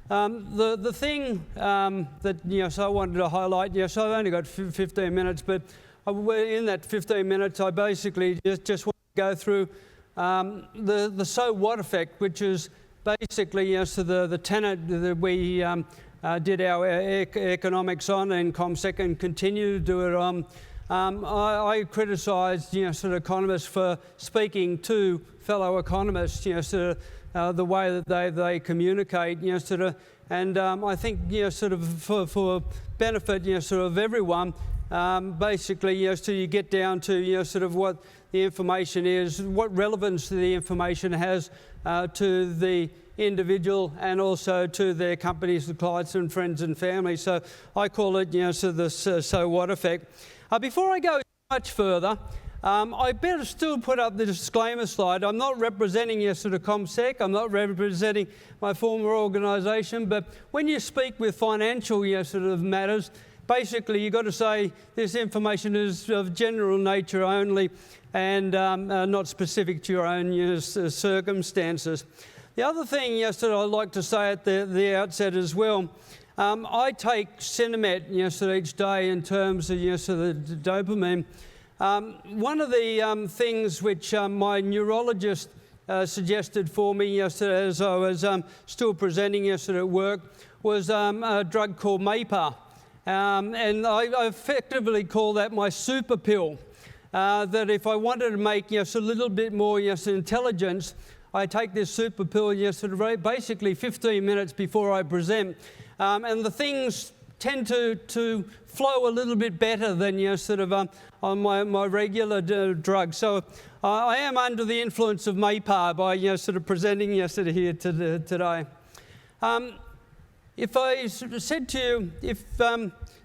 The thing that, so I wanted to highlight, so I've only got 15 minutes, but in that 15 minutes, I basically just want to go through the so what effect, which is basically, so the tenet that we did our economics on in CommSec and continue to do it on. I criticised, sort of economists for speaking to fellow economists, sort of the way that they communicate, sort of, and I think, sort of for benefit, sort of everyone, basically, so you get down to, sort of what the information is, what relevance the information has to the individual and also to their companies, the clients and friends and family. So I call it, sort of the so what effect. Before I go much further, I better still put up the disclaimer slide. I'm not representing sort of CommSec, I'm not representing my former organisation, but when you speak with financial sort of matters, basically you've got to say this information is of general nature only and not specific to your own circumstances. The other thing that I'd like to say at the outset as well, I take Cinemet sort of each day in terms of sort of the dopamine. One of the things which my neurologist suggested for me yesterday as I was still presenting yesterday at work was a drug called MAPA. And I effectively call that my super pill. That if I wanted to make a little bit more intelligence, I take this super pill sort of basically 15 minutes before I present. And the things tend to flow a little bit better than sort of on my regular drug. So I am under the influence of MAPA by sort of presenting sort of here today. If I said to you, if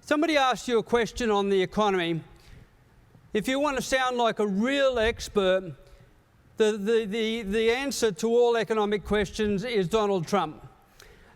somebody asked you a question on the economy, if you want to sound like a real expert, the answer to all economic questions is Donald Trump.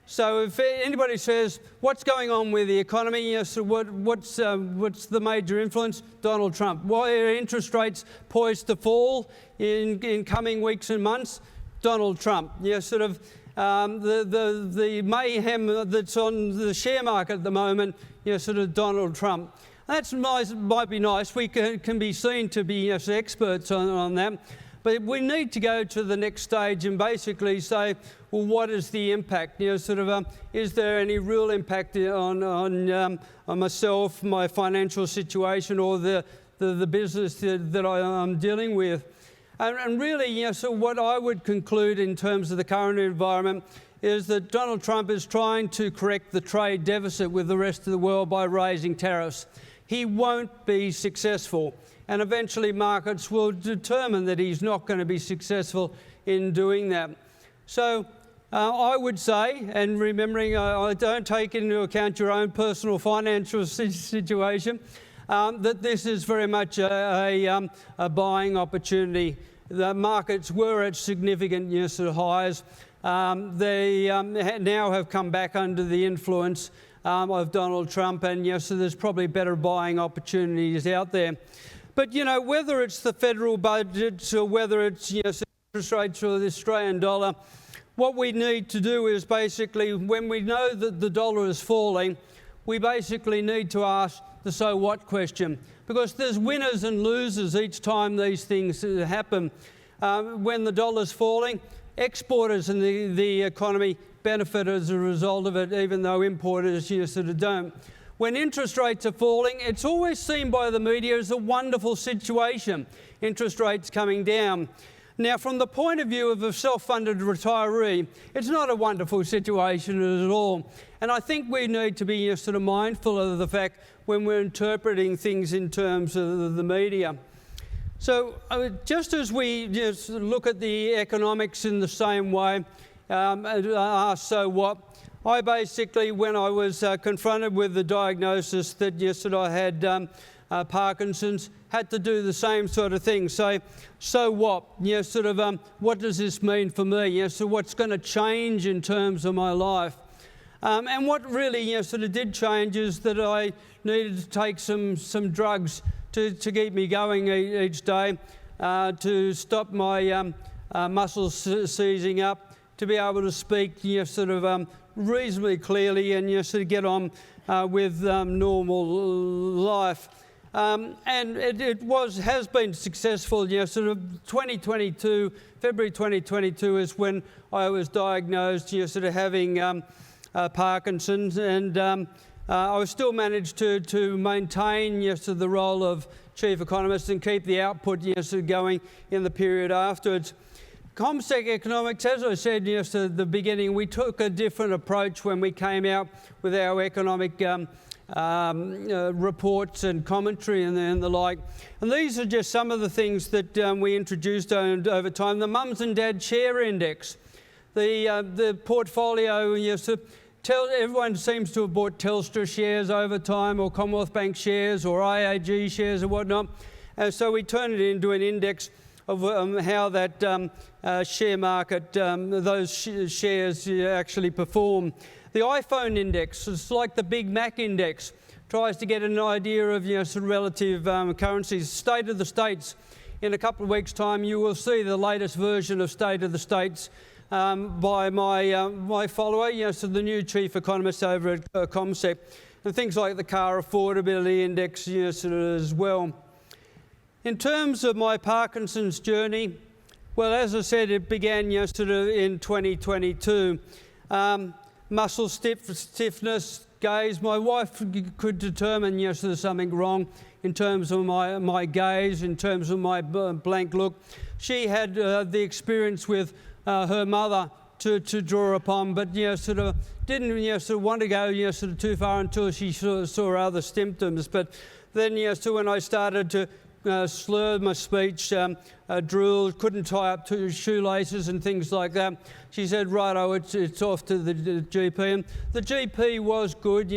So if anybody says, what's going on with the economy, so what's the major influence? Donald Trump. Why are interest rates poised to fall in coming weeks and months? Donald Trump. Sort of the mayhem that's on the share market at the moment, sort of Donald Trump. That's nice, might be nice. We can be seen to be experts on that. But we need to go to the next stage and basically say, well, what is the impact? Sort of, is there any real impact on myself, my financial situation, or the business that I'm dealing with? And really, so what I would conclude in terms of the current environment is that Donald Trump is trying to correct the trade deficit with the rest of the world by raising tariffs. He won't be successful. And eventually markets will determine that he's not going to be successful in doing that. So I would say, and remembering I don't take into account your own personal financial situation, that this is very much a buying opportunity. The markets were at significant sort of highs. They now have come back under the influence of Donald Trump, and so there's probably better buying opportunities out there. But, whether it's the federal budgets or whether it's, interest rates or the Australian dollar, what we need to do is basically, when we know that the dollar is falling, we basically need to ask the so what question. Because there's winners and losers each time these things happen. When the dollar's falling, exporters in the economy benefit as a result of it, even though importers sort of don't. When interest rates are falling, it's always seen by the media as a wonderful situation, interest rates coming down. Now, from the point of view of a self-funded retiree, it's not a wonderful situation at all. And I think we need to be sort of mindful of the fact when we're interpreting things in terms of the media. So just as we look at the economics in the same way, ask so what, I basically, when I was confronted with the diagnosis that I had Parkinson's, had to do the same sort of thing. So what? What does this mean for me? So what's going to change in terms of my life? And what really sort of did change is that I needed to take some drugs to keep me going each day, to stop my muscles seizing up, to be able to speak reasonably clearly and sort of get on with normal life. And it has been successful. February 2022 is when I was diagnosed, having Parkinson's, and I was still managed to maintain the role of chief economist and keep the output going in the period afterwards. CommSec Economics, as I said at the beginning, we took a different approach when we came out with our economic reports and commentary and the like. And these are just some of the things that we introduced over time. The Mums and Dad Share Index, the portfolio, everyone seems to have bought Telstra shares over time, or Commonwealth Bank shares, or IAG shares or whatnot. And so we turned it into an index of how that share market, those shares actually perform. The iPhone index, it's like the Big Mac index, tries to get an idea of relative currencies. State of the States, in a couple of weeks' time, you will see the latest version of State of the States by my follower, the new chief economist over at CommSec, and things like the car affordability index as well. In terms of my Parkinson's journey, well, as I said, it began in 2022. Muscle stiffness, gaze. My wife could determine there's something wrong in terms of my gaze, in terms of my blank look. She had the experience with her mother to draw upon, but didn't want to go too far until she saw other symptoms. But then when I started to slur my speech, drool, couldn't tie up two shoelaces and things like that, she said, righto, it's off to the GP. And the GP was good,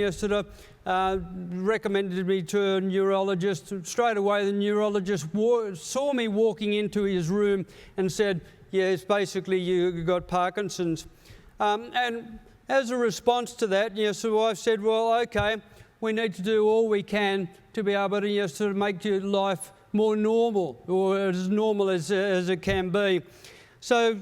recommended me to a neurologist. Straight away, the neurologist saw me walking into his room and said, yes, basically you got Parkinson's. And as a response to that, so I've said, well, okay, we need to do all we can to be able to make your life more normal, or as normal as it can be. So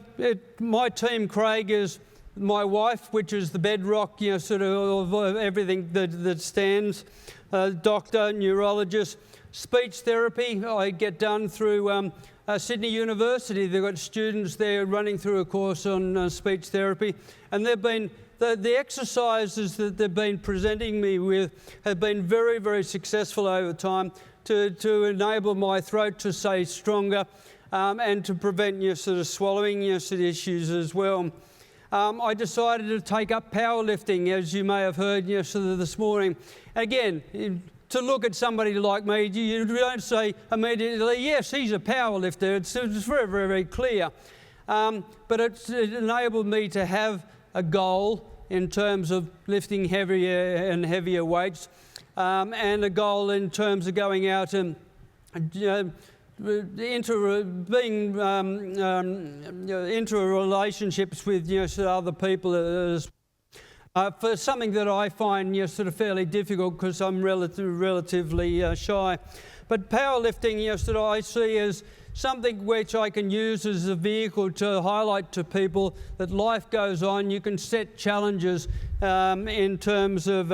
my team, Craig, is my wife, which is the bedrock, of everything that stands. Doctor, neurologist, speech therapy. I get done through Sydney University. They've got students there running through a course on speech therapy, and they've been the exercises that they've been presenting me with have been very, very successful over time to enable my throat to stay stronger and to prevent swallowing issues as well. I decided to take up powerlifting, as you may have heard this morning. Again, to look at somebody like me, you don't say immediately, yes, he's a powerlifter. It's very, very, very clear. But it enabled me to have a goal in terms of lifting heavier and heavier weights, and a goal in terms of going out and into relationships with other people for something that I find fairly difficult because I'm relatively shy. But powerlifting I see as something which I can use as a vehicle to highlight to people that life goes on. You can set challenges in terms of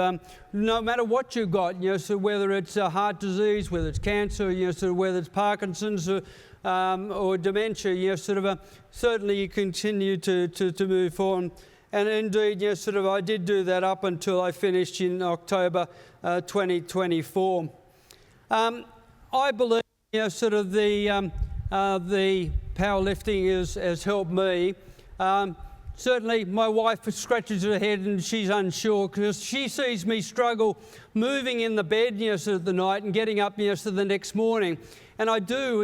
no matter what you've got, so whether it's heart disease, whether it's cancer, whether it's Parkinson's or dementia, certainly you continue to move forward. And indeed, I did do that up until I finished in October 2024. I believe, the powerlifting has helped me. Certainly, my wife scratches her head and she's unsure because she sees me struggle moving in the bed, at the night and getting up, the next morning. And I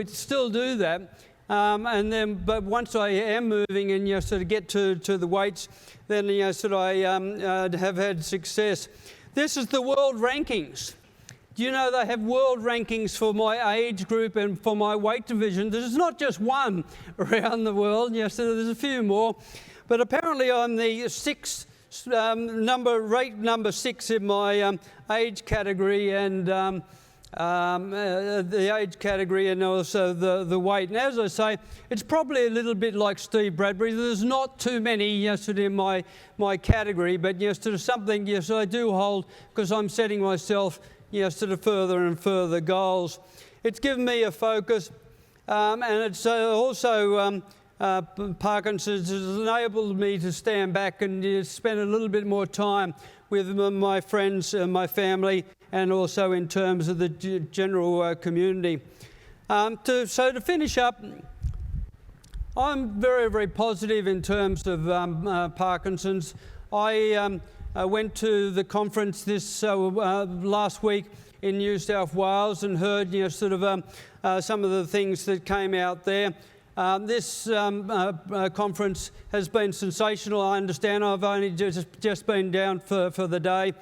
still do that. But once I am moving and get to the weights, then I have had success. This is the world rankings. Do you know they have world rankings for my age group and for my weight division? There's not just one around the world. There's a few more. But apparently I'm the number 6 in my age category, and the age category and also the weight. And as I say, it's probably a little bit like Steve Bradbury. There's not too many sort of in my category, but sort of something I do hold because I'm setting myself sort of further and further goals. It's given me a focus, and it's also Parkinson's has enabled me to stand back and spend a little bit more time with my friends, my family, and also in terms of the general community. So to finish up, I'm very, very positive in terms of Parkinson's. I went to the conference this last week in New South Wales and heard sort of some of the things that came out there. This conference has been sensational, I understand. I've only just been down for the day.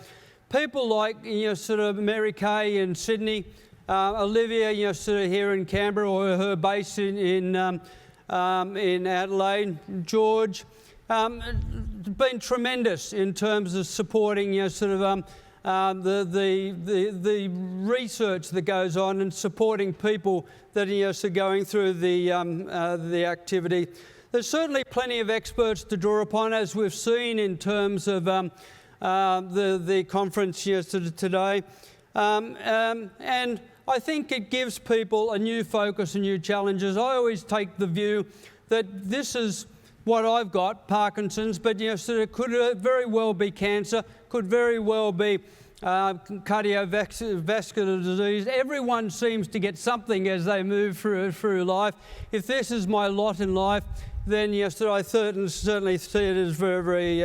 People like sort of Mary Kay in Sydney, Olivia sort of here in Canberra, or her base in Adelaide, George, been tremendous in terms of supporting sort of the research that goes on and supporting people that are going through the activity. There's certainly plenty of experts to draw upon, as we've seen in terms of the conference today. And I think it gives people a new focus and new challenges. I always take the view that this is what I've got, Parkinson's, but sort of could very well be cancer, could very well be cardiovascular disease. Everyone seems to get something as they move through life. If this is my lot in life, then I certainly see it as very, very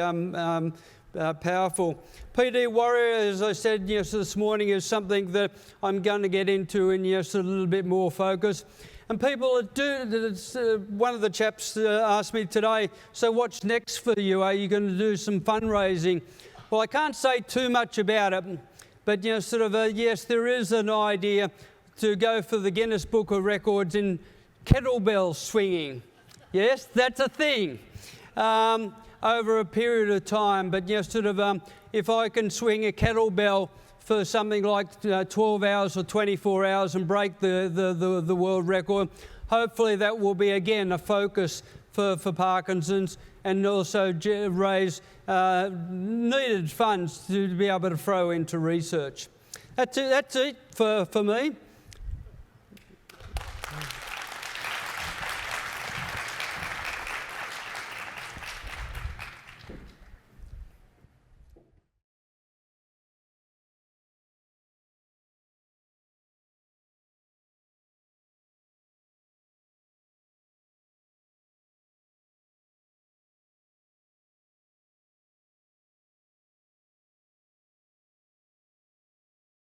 powerful. PD Warrior, as I said this morning, is something that I'm going to get into in a little bit more focus. And people one of the chaps asked me today, so what's next for you? Are you going to do some fundraising? Well, I can't say too much about it, but yes, there is an idea to go for the Guinness Book of Records in kettlebell swinging. Yes, that's a thing. Over a period of time, but if I can swing a kettlebell for something like 12 hours or 24 hours and break the world record, hopefully that will be again a focus for Parkinson's, and also raise needed funds to be able to throw into research. That's it for me.